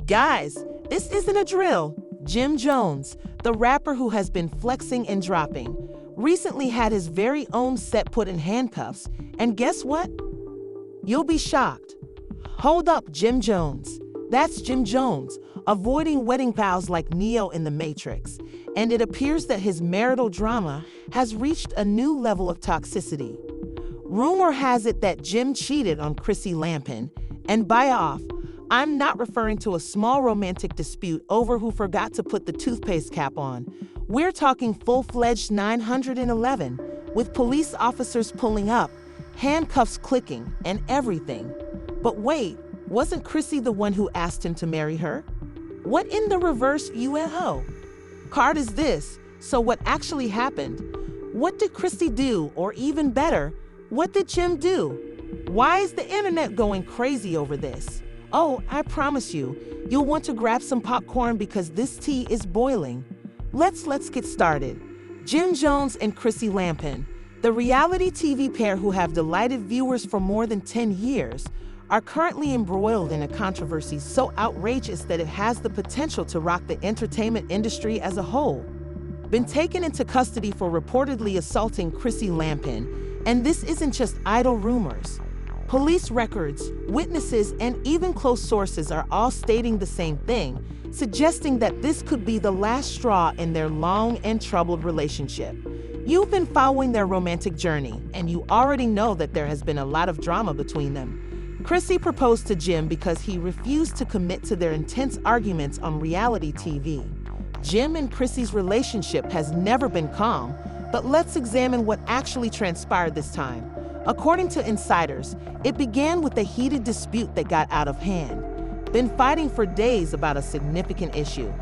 Guys, this isn't a drill. Jim Jones, the rapper who has been flexing and dropping, recently had his very own set put in handcuffs, and guess what? You'll be shocked. Hold up, Jim Jones. That's Jim Jones, avoiding wedding vows like Neo in The Matrix, and it appears that his marital drama has reached a new level of toxicity. Rumor has it that Jim cheated on Chrissy Lampkin, and by off, I'm not referring to a small romantic dispute over who forgot to put the toothpaste cap on. We're talking full-fledged 911, with police officers pulling up, handcuffs clicking, and everything. But wait, wasn't Chrissy the one who asked him to marry her? What in the reverse UFO card is this? So what actually happened? What did Chrissy do, or even better, what did Jim do? Why is the internet going crazy over this? Oh, I promise you'll want to grab some popcorn because this tea is boiling. Let's get started. Jim Jones and Chrissy Lampkin, the reality TV pair who have delighted viewers for more than 10 years, are currently embroiled in a controversy so outrageous that it has the potential to rock the entertainment industry as a whole. Been taken into custody for reportedly assaulting Chrissy Lampkin, and this isn't just idle rumors. Police records, witnesses, and even close sources are all stating the same thing, suggesting that this could be the last straw in their long and troubled relationship. You've been following their romantic journey, and you already know that there has been a lot of drama between them. Chrissy proposed to Jim because he refused to commit to their intense arguments on reality TV. Jim and Chrissy's relationship has never been calm, but let's examine what actually transpired this time. According to insiders, it began with a heated dispute that got out of hand. Been fighting for days about a significant issue.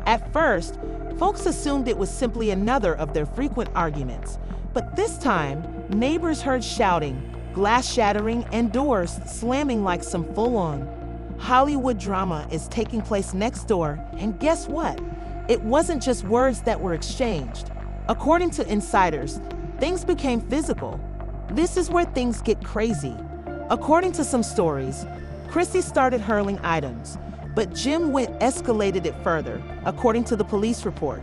At first, folks assumed it was simply another of their frequent arguments. But this time, neighbors heard shouting, glass shattering, and doors slamming like some full-on Hollywood drama is taking place next door. And guess what? It wasn't just words that were exchanged. According to insiders, things became physical. This is where things get crazy. According to some stories, Chrissy started hurling items, but Jim escalated it further, according to the police report.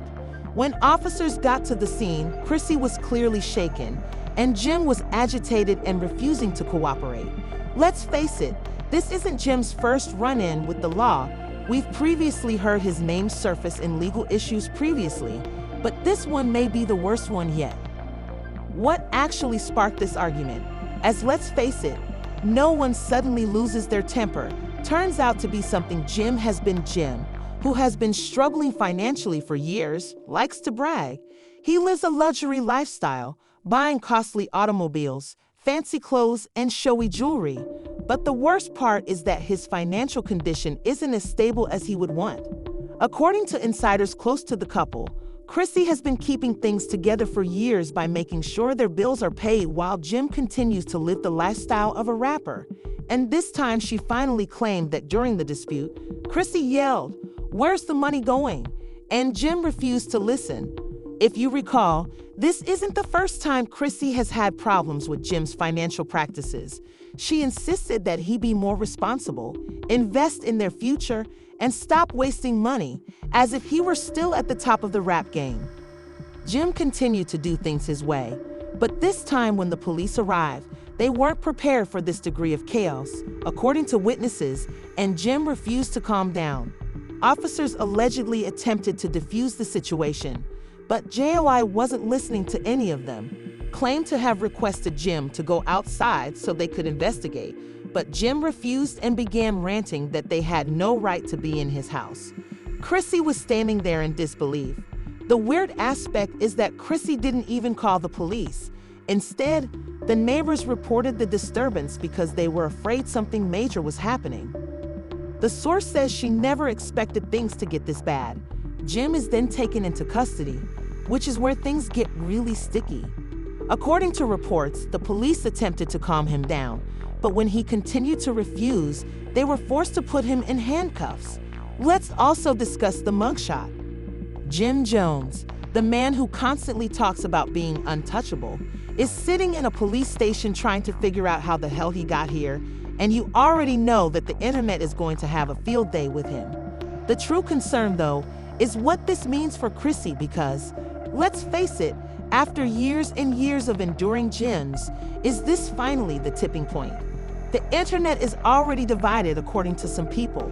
When officers got to the scene, Chrissy was clearly shaken, and Jim was agitated and refusing to cooperate. Let's face it, this isn't Jim's first run-in with the law. We've previously heard his name surface in legal issues previously, but this one may be the worst one yet. What actually sparked this argument? As let's face it, no one suddenly loses their temper. Turns out to be something Jim, who has been struggling financially for years, likes to brag. He lives a luxury lifestyle, buying costly automobiles, fancy clothes, and showy jewelry. But the worst part is that his financial condition isn't as stable as he would want. According to insiders close to the couple, Chrissy has been keeping things together for years by making sure their bills are paid while Jim continues to live the lifestyle of a rapper. And this time she finally claimed that during the dispute, Chrissy yelled, "Where's the money going?" And Jim refused to listen. If you recall, this isn't the first time Chrissy has had problems with Jim's financial practices. She insisted that he be more responsible, invest in their future, and stop wasting money, as if he were still at the top of the rap game. Jim continued to do things his way, but this time when the police arrived, they weren't prepared for this degree of chaos, according to witnesses, and Jim refused to calm down. Officers allegedly attempted to defuse the situation, but JOI wasn't listening to any of them, claimed to have requested Jim to go outside so they could investigate, but Jim refused and began ranting that they had no right to be in his house. Chrissy was standing there in disbelief. The weird aspect is that Chrissy didn't even call the police. Instead, the neighbors reported the disturbance because they were afraid something major was happening. The source says she never expected things to get this bad. Jim is then taken into custody, which is where things get really sticky. According to reports, the police attempted to calm him down, but when he continued to refuse, they were forced to put him in handcuffs. Let's also discuss the mugshot. Jim Jones, the man who constantly talks about being untouchable, is sitting in a police station trying to figure out how the hell he got here, and you already know that the internet is going to have a field day with him. The true concern, though, is what this means for Chrissy because, let's face it, after years and years of enduring gems, is this finally the tipping point? The internet is already divided according to some people.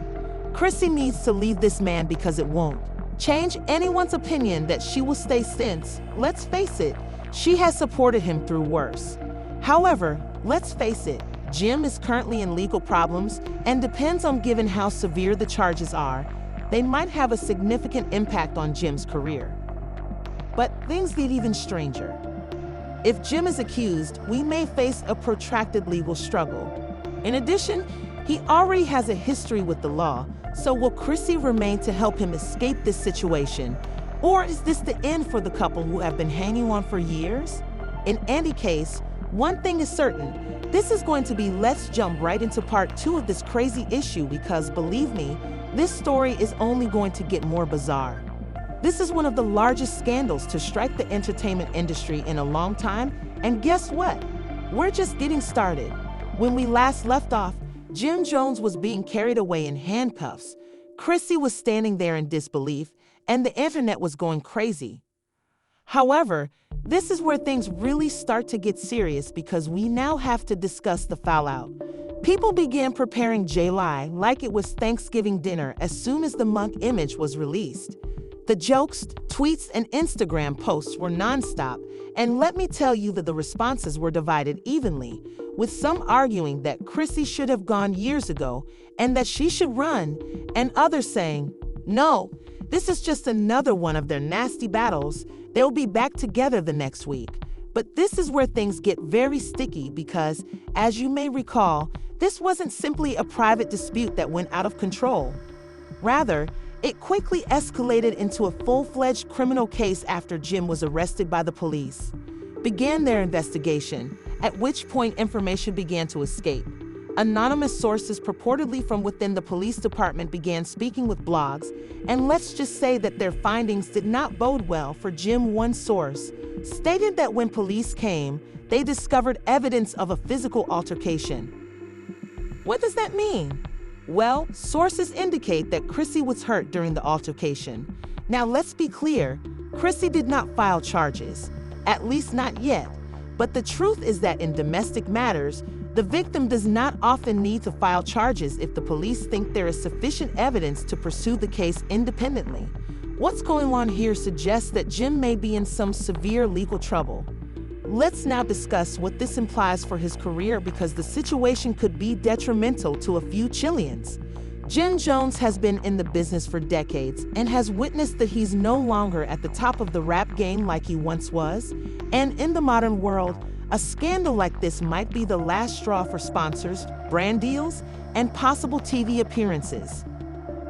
Chrissy needs to leave this man because it won't change anyone's opinion that she will stay since, let's face it, she has supported him through worse. However, let's face it, Jim is currently in legal problems and depends on given how severe the charges are, they might have a significant impact on Jim's career. But things get even stranger. If Jim is accused, we may face a protracted legal struggle. In addition, he already has a history with the law, so will Chrissy remain to help him escape this situation? Or is this the end for the couple who have been hanging on for years? In any case, one thing is certain, this is going to be let's jump right into part 2 of this crazy issue because believe me, this story is only going to get more bizarre. This is one of the largest scandals to strike the entertainment industry in a long time, and guess what? We're just getting started. When we last left off, Jim Jones was being carried away in handcuffs. Chrissy was standing there in disbelief, and the internet was going crazy. However, this is where things really start to get serious because we now have to discuss the fallout. People began preparing July like it was Thanksgiving dinner as soon as the monk image was released. The jokes, tweets, and Instagram posts were nonstop, and let me tell you that the responses were divided evenly, with some arguing that Chrissy should have gone years ago and that she should run, and others saying, no, this is just another one of their nasty battles, they'll be back together the next week. But this is where things get very sticky because, as you may recall, this wasn't simply a private dispute that went out of control. Rather, it quickly escalated into a full-fledged criminal case after Jim was arrested by the police. Began their investigation, at which point information began to escape. Anonymous sources purportedly from within the police department began speaking with blogs, and let's just say that their findings did not bode well for Jim. One source stated that when police came, they discovered evidence of a physical altercation. What does that mean? Well, sources indicate that Chrissy was hurt during the altercation. Now let's be clear, Chrissy did not file charges, at least not yet. But the truth is that in domestic matters, the victim does not often need to file charges if the police think there is sufficient evidence to pursue the case independently. What's going on here suggests that Jim may be in some severe legal trouble. Let's now discuss what this implies for his career because the situation could be detrimental to a few Chileans. Jim Jones has been in the business for decades and has witnessed that he's no longer at the top of the rap game like he once was. And in the modern world, a scandal like this might be the last straw for sponsors, brand deals, and possible TV appearances.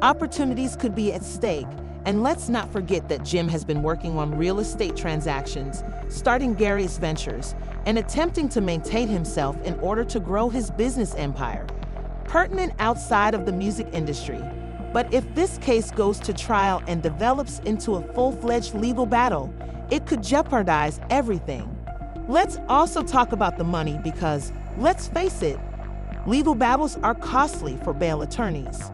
Opportunities could be at stake, and let's not forget that Jim has been working on real estate transactions, starting various ventures, and attempting to maintain himself in order to grow his business empire. Pertinent outside of the music industry. But if this case goes to trial and develops into a full-fledged legal battle, it could jeopardize everything. Let's also talk about the money because, let's face it, legal battles are costly for bail attorneys.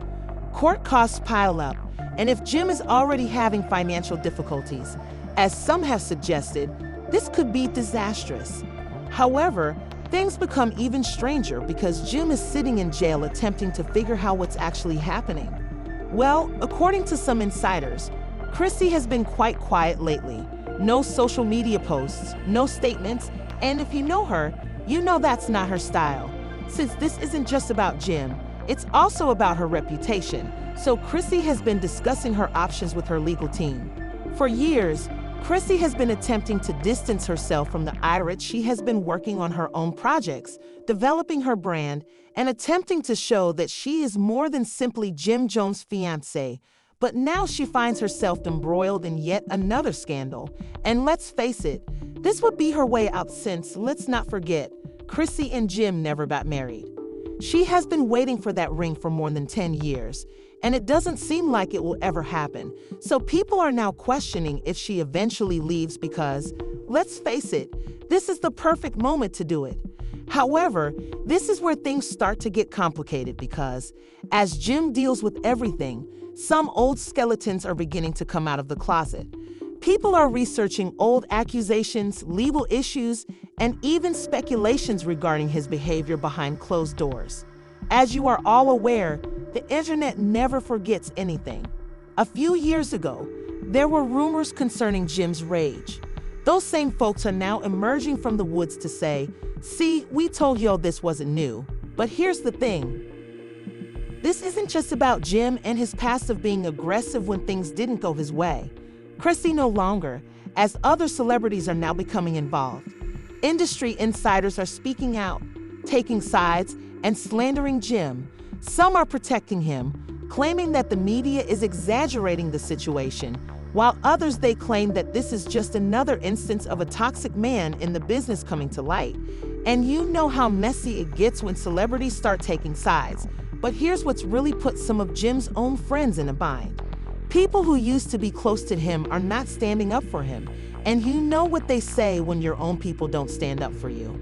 Court costs pile up, and if Jim is already having financial difficulties, as some have suggested, this could be disastrous. However, things become even stranger because Jim is sitting in jail attempting to figure out what's actually happening. Well, according to some insiders, Chrissy has been quite quiet lately. No social media posts, no statements, and if you know her, you know that's not her style. Since this isn't just about Jim, it's also about her reputation, so Chrissy has been discussing her options with her legal team. For years, Chrissy has been attempting to distance herself from the irate. She has been working on her own projects, developing her brand, and attempting to show that she is more than simply Jim Jones' fiancée. But now she finds herself embroiled in yet another scandal. And let's face it, this would be her way out since, let's not forget, Chrissy and Jim never got married. She has been waiting for that ring for more than 10 years, and it doesn't seem like it will ever happen. So people are now questioning if she eventually leaves because, let's face it, this is the perfect moment to do it. However, this is where things start to get complicated because, as Jim deals with everything, some old skeletons are beginning to come out of the closet. People are researching old accusations, legal issues, and even speculations regarding his behavior behind closed doors. As you are all aware, the internet never forgets anything. A few years ago, there were rumors concerning Jim's rage. Those same folks are now emerging from the woods to say, "See, we told y'all this wasn't new." But here's the thing. This isn't just about Jim and his past of being aggressive when things didn't go his way. Chrissy no longer, as other celebrities are now becoming involved. Industry insiders are speaking out, taking sides, and slandering Jim. Some are protecting him, claiming that the media is exaggerating the situation, while others they claim that this is just another instance of a toxic man in the business coming to light. And you know how messy it gets when celebrities start taking sides. But here's what's really put some of Jim's own friends in a bind. People who used to be close to him are not standing up for him. And you know what they say when your own people don't stand up for you.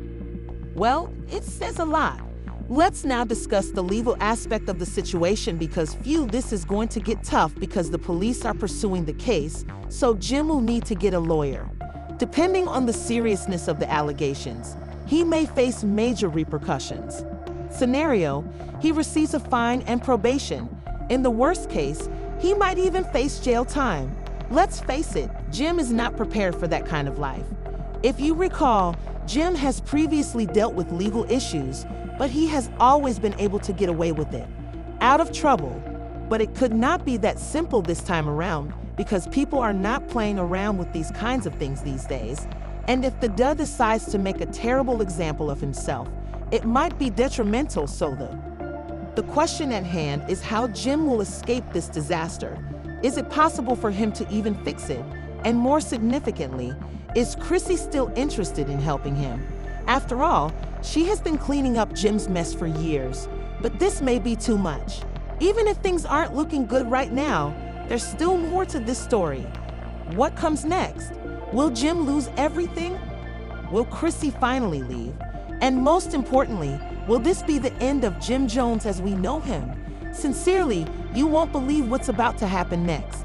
Well, it says a lot. Let's now discuss the legal aspect of the situation because this is going to get tough because the police are pursuing the case, so Jim will need to get a lawyer. Depending on the seriousness of the allegations, he may face major repercussions. Scenario, he receives a fine and probation. In the worst case, he might even face jail time. Let's face it, Jim is not prepared for that kind of life. If you recall, Jim has previously dealt with legal issues, but he has always been able to get away with it. Out of trouble. But it could not be that simple this time around because people are not playing around with these kinds of things these days. And if the dude decides to make a terrible example of himself, it might be detrimental. So the question at hand is how Jim will escape this disaster. Is it possible for him to even fix it? And more significantly, is Chrissy still interested in helping him? After all, she has been cleaning up Jim's mess for years, but this may be too much. Even if things aren't looking good right now, there's still more to this story. What comes next? Will Jim lose everything? Will Chrissy finally leave? And most importantly, will this be the end of Jim Jones as we know him? Sincerely, you won't believe what's about to happen next.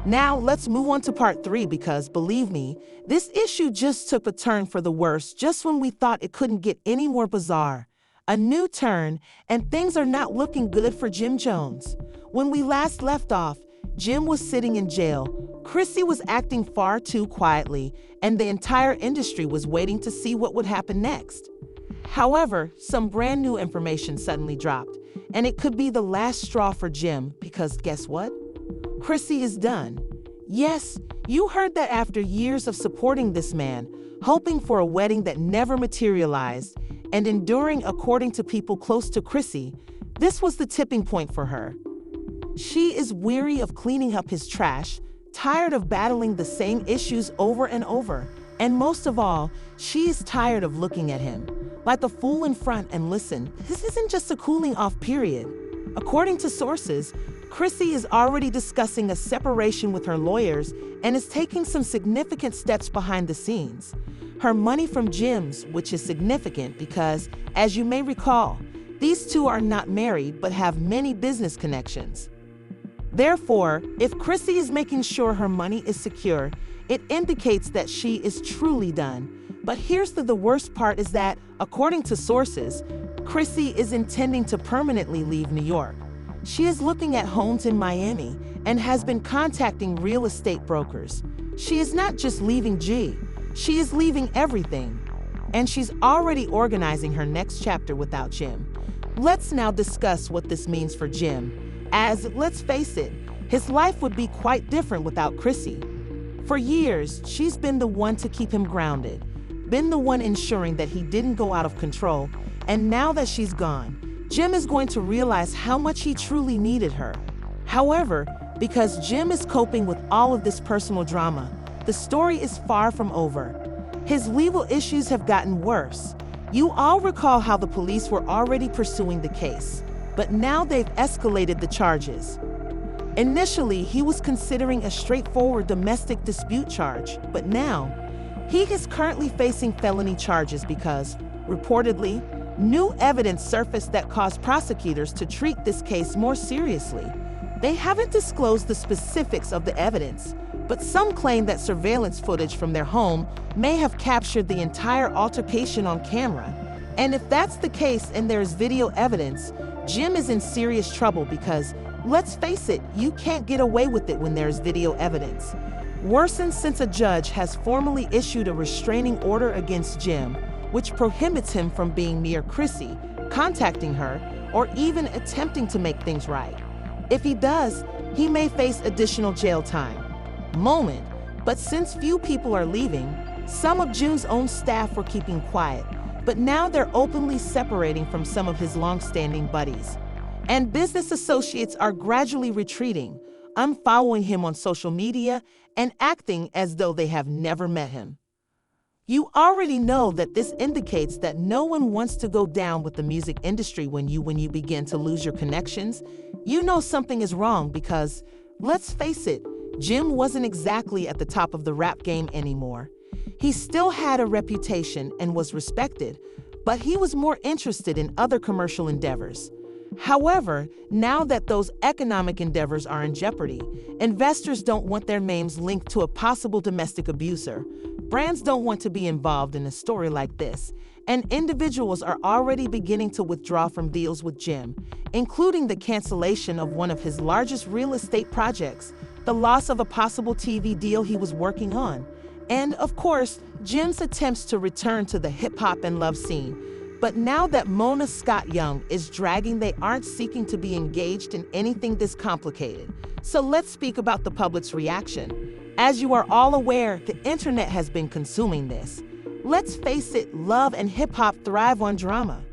Now, let's move on to part 3 because, believe me, this issue just took a turn for the worse just when we thought it couldn't get any more bizarre. A new turn, and things are not looking good for Jim Jones. When we last left off, Jim was sitting in jail, Chrissy was acting far too quietly, and the entire industry was waiting to see what would happen next. However, some brand new information suddenly dropped, and it could be the last straw for Jim because guess what? Chrissy is done. Yes, you heard that after years of supporting this man, hoping for a wedding that never materialized, and enduring according to people close to Chrissy, this was the tipping point for her. She is weary of cleaning up his trash, tired of battling the same issues over and over, and most of all, she is tired of looking at him like a fool in front. And listen, this isn't just a cooling off period. According to sources, Chrissy is already discussing a separation with her lawyers and is taking some significant steps behind the scenes. Her money from Jim's, which is significant because, as you may recall, these two are not married but have many business connections. Therefore, if Chrissy is making sure her money is secure, it indicates that she is truly done. But here's the worst part is that, according to sources, Chrissy is intending to permanently leave New York. She is looking at homes in Miami and has been contacting real estate brokers. She is not just leaving G, she is leaving everything. And she's already organizing her next chapter without Jim. Let's now discuss what this means for Jim, as, let's face it, his life would be quite different without Chrissy. For years, she's been the one to keep him grounded, been the one ensuring that he didn't go out of control, and now that she's gone, Jim is going to realize how much he truly needed her. However, because Jim is coping with all of this personal drama, the story is far from over. His legal issues have gotten worse. You all recall how the police were already pursuing the case, but now they've escalated the charges. Initially, he was considering a straightforward domestic dispute charge, but now, he is currently facing felony charges because, reportedly, new evidence surfaced that caused prosecutors to treat this case more seriously. They haven't disclosed the specifics of the evidence, but some claim that surveillance footage from their home may have captured the entire altercation on camera. And if that's the case and there's video evidence, Jim is in serious trouble because, let's face it, you can't get away with it when there's video evidence. Worsened since a judge has formally issued a restraining order against Jim, which prohibits him from being near Chrissy, contacting her, or even attempting to make things right. If he does, he may face additional jail time. But since few people are leaving, some of Jim's own staff were keeping quiet, but now they're openly separating from some of his long-standing buddies. And business associates are gradually retreating, unfollowing him on social media and acting as though they have never met him. You already know that this indicates that no one wants to go down with the music industry when you begin to lose your connections. You know something is wrong because, let's face it, Jim wasn't exactly at the top of the rap game anymore. He still had a reputation and was respected, but he was more interested in other commercial endeavors. However, now that those economic endeavors are in jeopardy, investors don't want their names linked to a possible domestic abuser. Brands don't want to be involved in a story like this, and individuals are already beginning to withdraw from deals with Jim, including the cancellation of one of his largest real estate projects, the loss of a possible TV deal he was working on, and, of course, Jim's attempts to return to the hip-hop and love scene. But now that Mona Scott Young is dragging, they aren't seeking to be engaged in anything this complicated. So let's speak about the public's reaction. As you are all aware, the internet has been consuming this. Let's face it, love and hip-hop thrive on drama.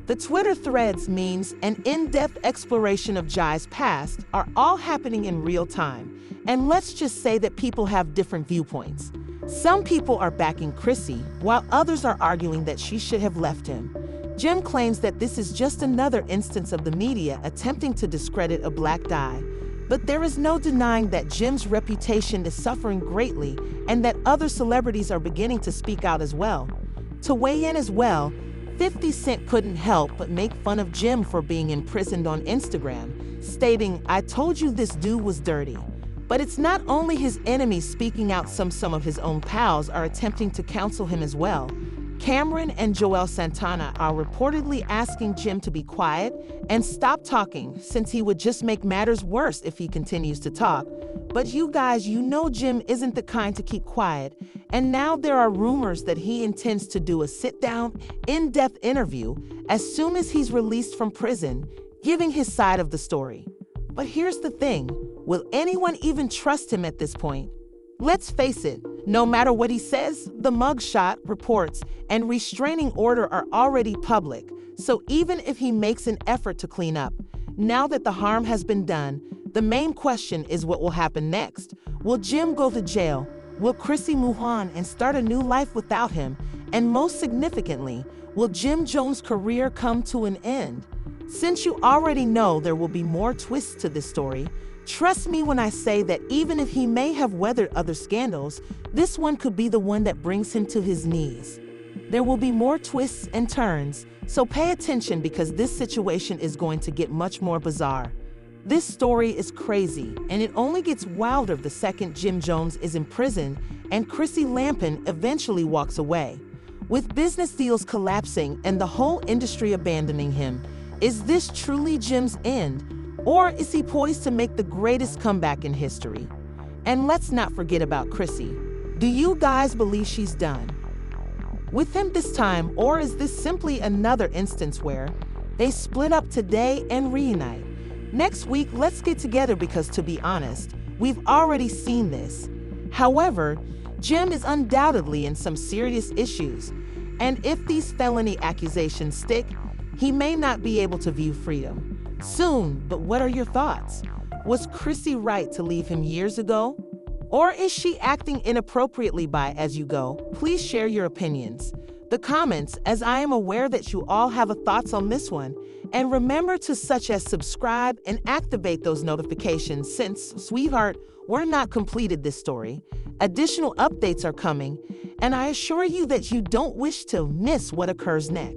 The Twitter threads, memes, and in-depth exploration of Jai's past are all happening in real time. And let's just say that people have different viewpoints. Some people are backing Chrissy, while others are arguing that she should have left him. Jim claims that this is just another instance of the media attempting to discredit a black guy. But there is no denying that Jim's reputation is suffering greatly and that other celebrities are beginning to speak out as well. To weigh in as well, 50 Cent couldn't help but make fun of Jim for being imprisoned on Instagram, stating, "I told you this dude was dirty." But it's not only his enemies speaking out, some of his own pals are attempting to counsel him as well. Cameron and Joel Santana are reportedly asking Jim to be quiet and stop talking, since he would just make matters worse if he continues to talk. But you guys, you know Jim isn't the kind to keep quiet, and now there are rumors that he intends to do a sit-down, in-depth interview as soon as he's released from prison, giving his side of the story. But here's the thing. Will anyone even trust him at this point? Let's face it, no matter what he says, the mugshot, reports, and restraining order are already public. So even if he makes an effort to clean up, now that the harm has been done, the main question is what will happen next. Will Jim go to jail? Will Chrissy move on and start a new life without him? And most significantly, will Jim Jones' career come to an end? Since you already know there will be more twists to this story, trust me when I say that even if he may have weathered other scandals, this one could be the one that brings him to his knees. There will be more twists and turns, so pay attention because this situation is going to get much more bizarre. This story is crazy, and it only gets wilder the second Jim Jones is in prison and Chrissy Lampkin eventually walks away. With business deals collapsing and the whole industry abandoning him, is this truly Jim's end? Or is he poised to make the greatest comeback in history? And let's not forget about Chrissy. Do you guys believe she's done with him this time, or is this simply another instance where they split up today and reunite next week? Let's get together because, to be honest, we've already seen this. However, Jim is undoubtedly in some serious issues, and if these felony accusations stick, he may not be able to view freedom soon. But what are your thoughts? Was Chrissy right to leave him years ago? Or is she acting inappropriately by as you go? Please share your opinions. The comments, as I am aware that you all have thoughts on this one. And remember to such as subscribe and activate those notifications since, sweetheart, we're not completed this story. Additional updates are coming, and I assure you that you don't wish to miss what occurs next.